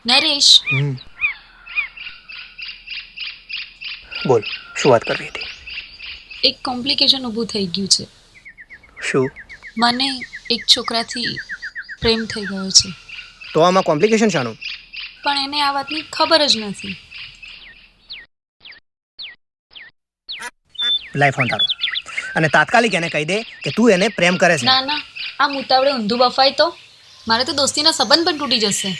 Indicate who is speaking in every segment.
Speaker 1: નરેશ,
Speaker 2: બોલ, શું વાત કરવી હતી?
Speaker 1: એક કોમ્પ્લિકેશન ઊભું થઈ ગયું છે.
Speaker 2: શું?
Speaker 1: મને એક છોકરાથી પ્રેમ થઈ ગયો છે.
Speaker 2: તો આમાં કોમ્પ્લિકેશન શાનું?
Speaker 1: પણ એને આ વાતની ખબર જ નથી.
Speaker 2: લાઈ ફોન તારો અને તાત્કાલિક એને કહી દે કે તું એને પ્રેમ કરે છે.
Speaker 1: ના ના, આ મુતાવડે ઊંધું બફાય તો મારે તો દોસ્તીના સંબંધ પણ તૂટી જશે.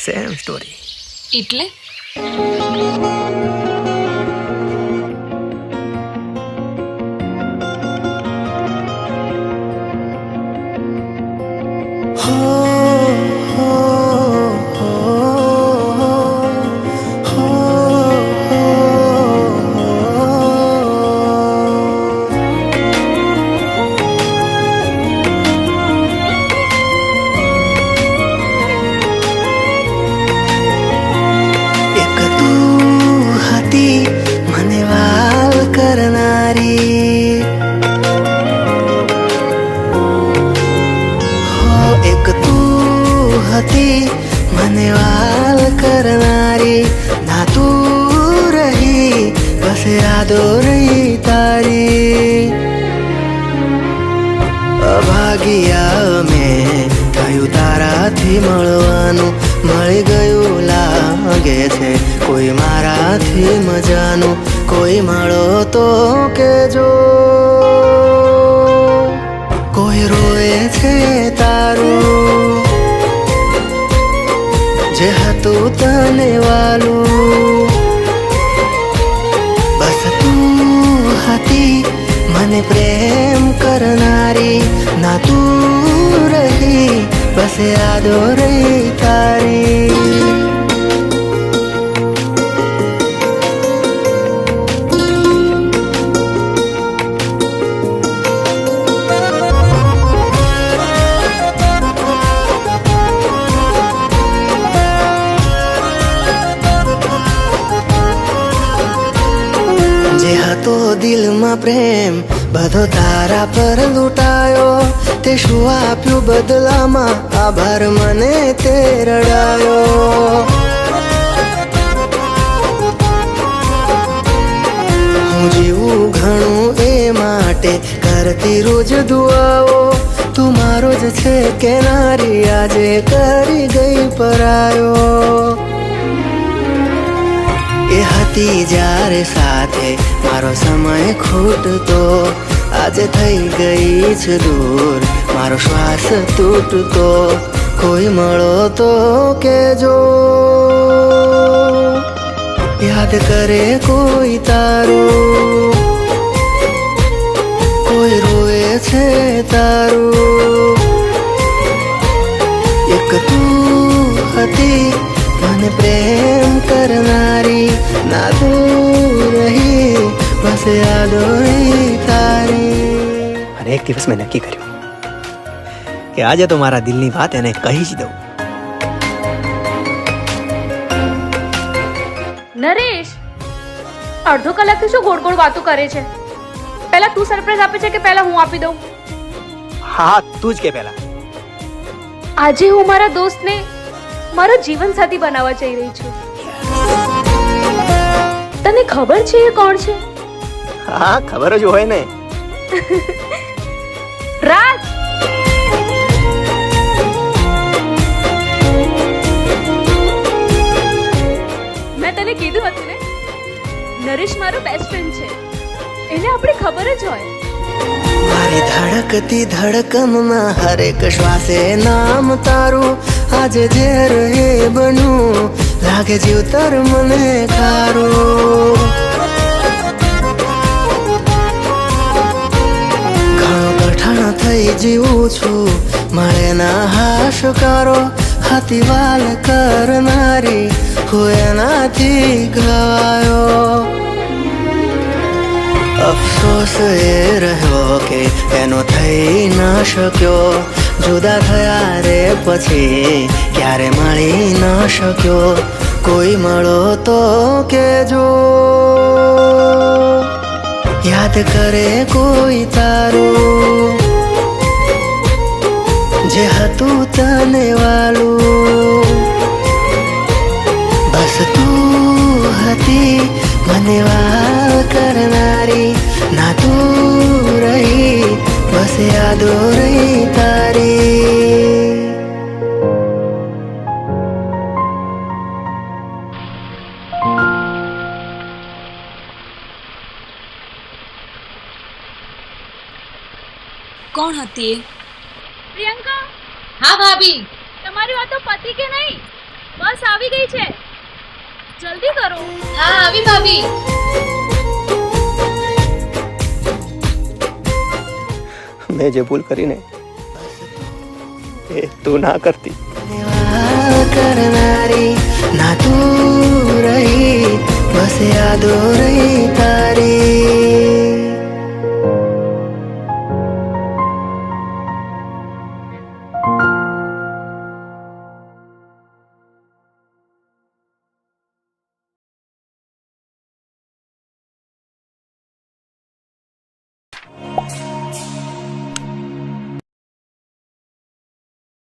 Speaker 2: Same story.
Speaker 1: એટલે
Speaker 3: મને વાલ કરનારી ના તું રહી બસ યાદો રહી તારી અભાગ્યા મેં થયું તારાથી મળવાનું મળી ગયું લાગે છે કોઈ મારાથી મજાનું કોઈ મળો તો કેજો કોઈ રોવે છે તારું જે હતું તને વાલું બસ તું હતી મને પ્રેમ કરનારી ના તું રહી બસ યાદો રહી તારી હતો દિલમાં પ્રેમ બધો તારા પર લૂંટાયો તે શું આપ્યું બદલામાં આભાર મને તે રડાયો હું જીવું ઘણું એ માટે કરતી રોજ દુઆઓ તું મારો જ છે કે નારી આજે કરી ગઈ પરાયો એ હતી જ્યારે સાથે મારો સમય ખૂટતો આજે થઈ ગઈ છે દૂર મારો શ્વાસ તૂટતો કોઈ મળો તો કેજો યાદ કરે કોઈ તારું કોઈ રોવે છે તારું એક તું હતી મને પ્રેમ કરનારી ના તું રહી બસ યાદો રહી તારી.
Speaker 2: અને એક દિવસ મેં નક્કી કર્યું કે આજે તો મારા દિલની વાત એને કહી જ દઉં.
Speaker 4: નરેશ, અડધો કલાકથી શું ગોળ ગોળ વાતો કરે છે? પહેલા તું સરપ્રાઈઝ આપે છે કે પહેલા હું આપી દઉં?
Speaker 2: હા, તું જ કે પહેલા.
Speaker 4: આજે હું મારા દોસ્તને મારો જીવન સાથી બનાવવા જઈ રહી છું. તને ખબર છે એ કોણ છે?
Speaker 2: હા, ખબર જ હોય ને.
Speaker 4: રાજ. મેં તને કીધું હતું ને, નરેશ મારો બેસ્ટ ફ્રેન્ડ છે. એને આપણે ખબર જ હોય.
Speaker 3: મારી ધડકતી ધડકનમાં હરેક શ્વાસે નામ તારું આજે ઝેર એ બન્યું લાગે જીવતર મને ખારું ઘણો કઠણ થઈ જીવું છું મળે ના હાશકારો હાથી વાલ કરનારી હું એનાથી ગવાયો અફસોસ એ રહ્યો કે એનો થઈ ન શક્યો જુદા થયા રે પછી ક્યારે મળી ન શક્યો કોઈ મળો તો કેજો યાદ કરે કોઈ તારું જે હતું તને વાલું, બસ તું હતી મને વાલ કરનારી, ના તું રહી બસ યાદો રહી તારી.
Speaker 1: કોણ હતી એ?
Speaker 4: પ્રિયંકા,
Speaker 1: હા ભાભી.
Speaker 4: તમારી વાતો પતી કે નહીં? બસ આવી ગઈ છે, જલ્દી કરો.
Speaker 1: હા આવી ભાભી.
Speaker 2: મેં જે ભૂલ કરીને એ તું ના કરતી.
Speaker 3: વાલ કરનારી, ના તું રહી બસ યાદો